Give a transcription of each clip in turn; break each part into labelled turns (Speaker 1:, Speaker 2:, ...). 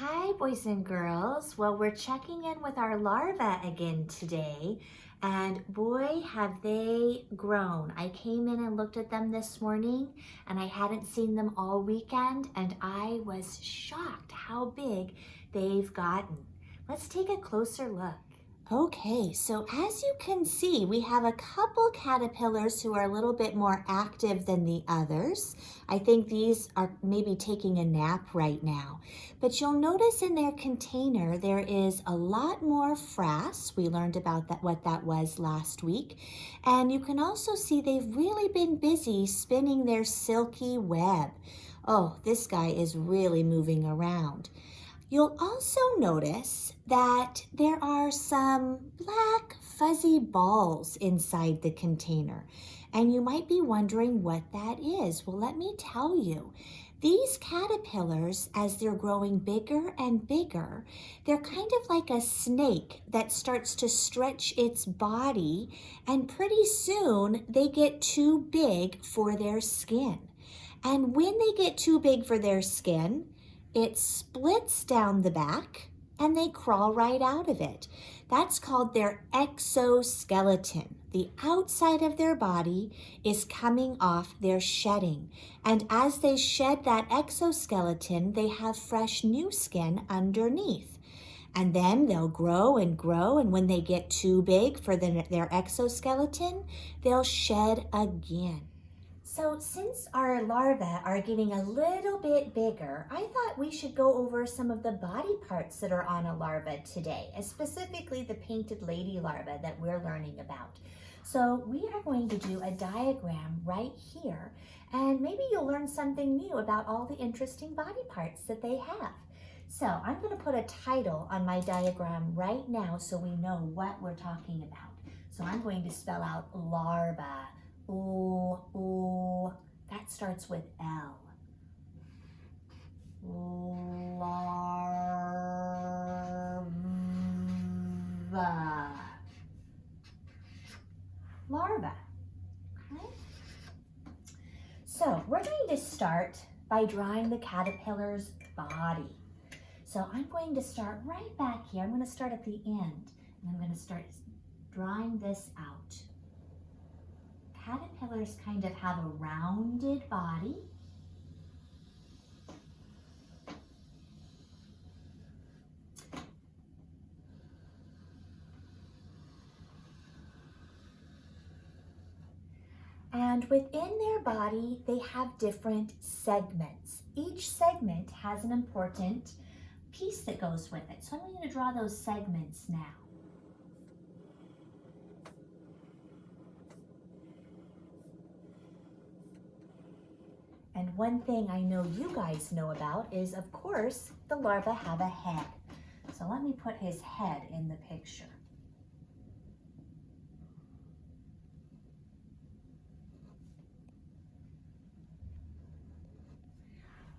Speaker 1: Hi, boys and girls. Well, we're checking in with our larvae again today, and boy, have they grown. I came in and looked at them this morning, and I hadn't seen them all weekend, and I was shocked how big they've gotten. Let's take a closer look. Okay, so as you can see, we have a couple caterpillars who are a little bit more active than the others. I think these are maybe taking a nap right now. But you'll notice in their container, there is a lot more frass. We learned about that, what that was last week. And you can also see they've really been busy spinning their silky web. Oh, this guy is really moving around. You'll also notice that there are some black fuzzy balls inside the container, and you might be wondering what that is. Well, let me tell you. These caterpillars, as they're growing bigger and bigger, they're kind of like a snake that starts to stretch its body, and pretty soon they get too big for their skin. And when they get too big for their skin, it splits down the back and they crawl right out of it. That's called their exoskeleton. The outside of their body is coming off their shedding. And as they shed that exoskeleton, they have fresh new skin underneath. And then they'll grow and grow, and when they get too big for their exoskeleton, they'll shed again. So since our larvae are getting a little bit bigger, I thought we should go over some of the body parts that are on a larva today, specifically the painted lady larva that we're learning about. So we are going to do a diagram right here, and maybe you'll learn something new about all the interesting body parts that they have. So I'm going to put a title on my diagram right now so we know what we're talking about. So I'm going to spell out larva. Ooh, that starts with L. Larva. Larva. Okay. So we're going to start by drawing the caterpillar's body. So I'm going to start right back here. I'm going to start at the end, and I'm going to start drawing this out. Caterpillars kind of have a rounded body. And within their body, they have different segments. Each segment has an important piece that goes with it. So I'm going to draw those segments now. And one thing I know you guys know about is, of course, the larvae have a head. So let me put his head in the picture.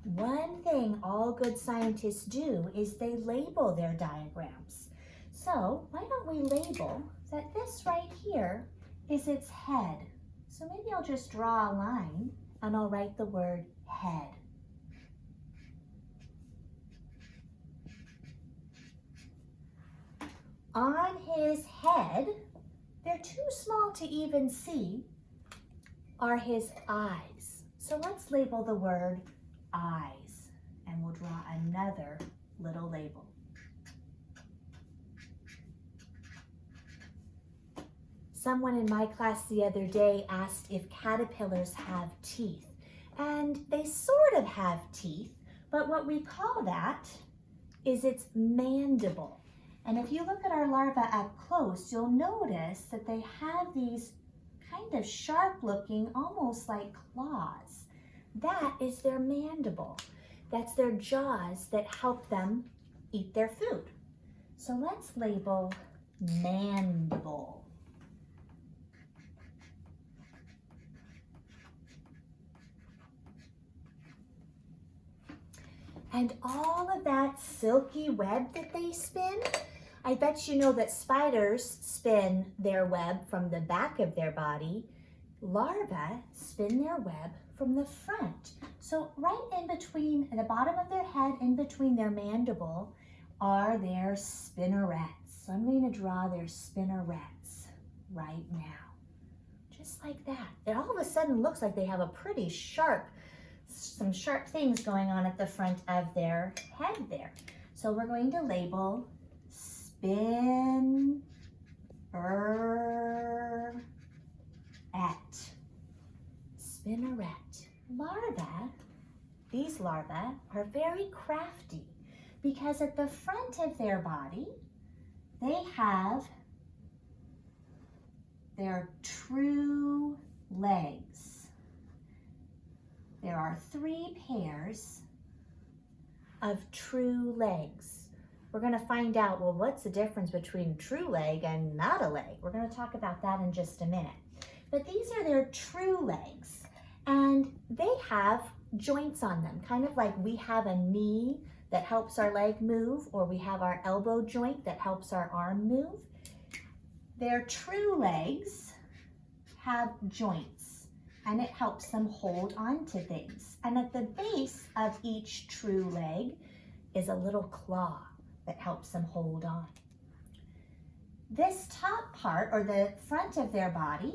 Speaker 1: One thing all good scientists do is they label their diagrams. So why don't we label that this right here is its head? So maybe I'll just draw a line and I'll write the word head. On his head, they're too small to even see, are his eyes. So let's label the word eyes, and we'll draw another little label. Someone in my class the other day asked if caterpillars have teeth, and they sort of have teeth, but what we call that is its mandible. And if you look at our larvae up close, you'll notice that they have these kind of sharp looking, almost like claws. That is their mandible. That's their jaws that help them eat their food. So let's label mandible. And all of that silky web that they spin, I bet you know that spiders spin their web from the back of their body. Larvae spin their web from the front. So right in between the bottom of their head, in between their mandible, are their spinnerets. So I'm going to draw their spinnerets right now. Just like that. It all of a sudden looks like they have a pretty some sharp things going on at the front of their head there. So we're going to label spinneret. Spinneret. Larvae, these larvae are very crafty because at the front of their body, they have their true legs. There are 3 pairs of true legs. We're going to find out, well, what's the difference between true leg and not a leg? We're going to talk about that in just a minute. But these are their true legs, and they have joints on them, kind of like we have a knee that helps our leg move, or we have our elbow joint that helps our arm move. Their true legs have joints, and it helps them hold on to things. And at the base of each true leg is a little claw that helps them hold on. This top part, or the front of their body,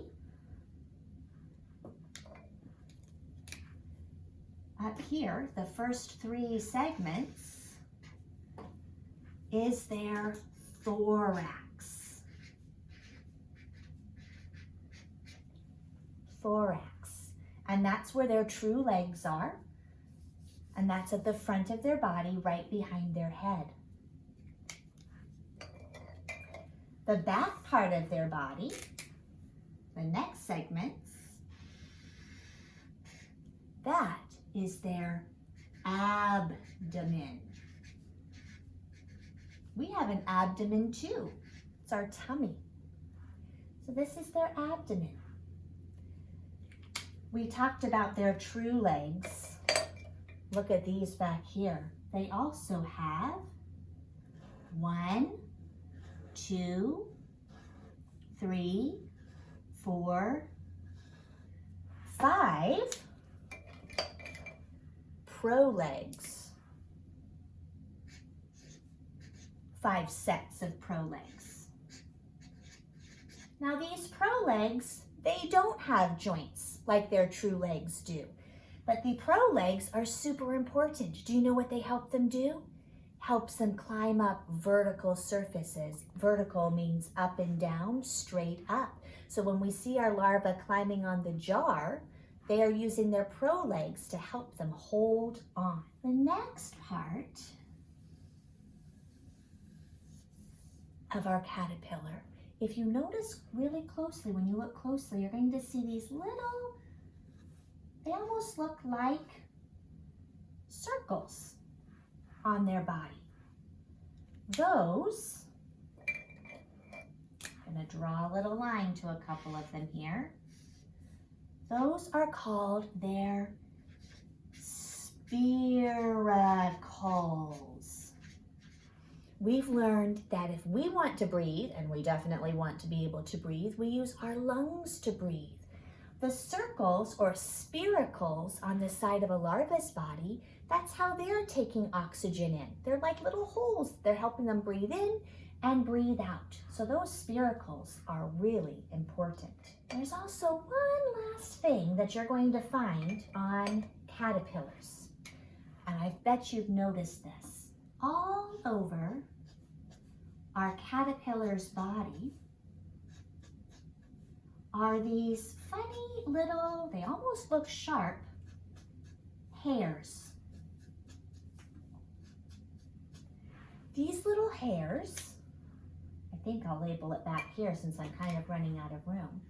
Speaker 1: up here, the first 3 segments, is their thorax. Thorax. And that's where their true legs are. And that's at the front of their body, right behind their head. The back part of their body, the next segments, that is their abdomen. We have an abdomen too. It's our tummy. So this is their abdomen. We talked about their true legs. Look at these back here. They also have 1, 2, 3, 4, 5 prolegs. 5 sets of prolegs. Now these prolegs, they don't have joints like their true legs do. But the prolegs are super important. Do you know what they help them do? Helps them climb up vertical surfaces. Vertical means up and down, straight up. So when we see our larvae climbing on the jar, they are using their prolegs to help them hold on. The next part of our caterpillar, if you notice really closely, when you look closely, you're going to see these little, they almost look like circles on their body. Those, I'm going to draw a little line to a couple of them here. Those are called their spiracles. We've learned that if we want to breathe, and we definitely want to be able to breathe, we use our lungs to breathe. The circles or spiracles on the side of a larva's body, that's how they're taking oxygen in. They're like little holes. They're helping them breathe in and breathe out. So those spiracles are really important. There's also one last thing that you're going to find on caterpillars. And I bet you've noticed this. All over our caterpillar's body are these funny little, they almost look sharp, hairs. These little hairs, I think I'll label it back here since I'm kind of running out of room.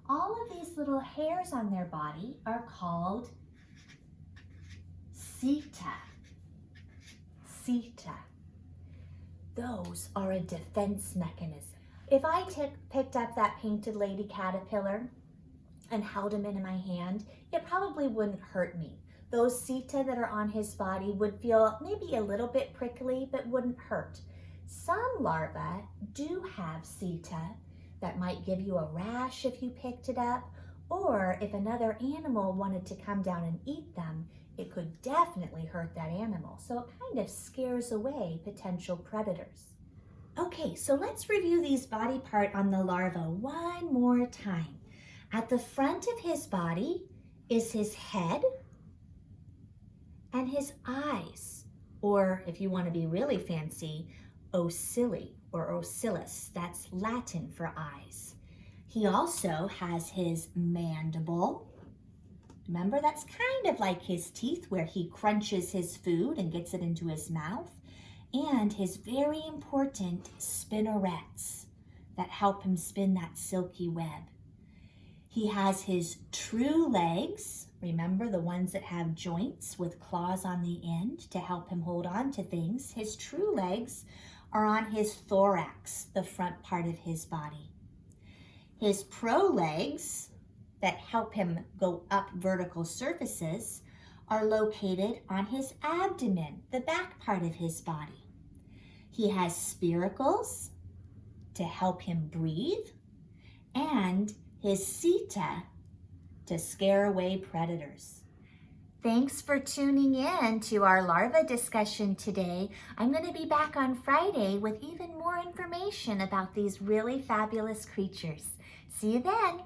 Speaker 1: All of these little hairs on their body are called seta. Seta. Those are a defense mechanism. If I picked up that painted lady caterpillar and held him in my hand, it probably wouldn't hurt me. Those seta that are on his body would feel maybe a little bit prickly, but wouldn't hurt. Some larvae do have seta that might give you a rash if you picked it up, Or if another animal wanted to come down and eat them, it could definitely hurt that animal. So it kind of scares away potential predators. Okay, so let's review these body parts on the larva one more time. At the front of his body is his head and his eyes, or if you want to be really fancy, ocelli or ocellus. That's Latin for eyes. He also has his mandible. Remember, that's kind of like his teeth where he crunches his food and gets it into his mouth. And his very important spinnerets that help him spin that silky web. He has his true legs, remember the ones that have joints with claws on the end to help him hold on to things. His true legs are on his thorax, the front part of his body. His prolegs that help him go up vertical surfaces are located on his abdomen, the back part of his body. He has spiracles to help him breathe, and his seta to scare away predators. Thanks for tuning in to our larva discussion today. I'm going to be back on Friday with even more information about these really fabulous creatures. See you then.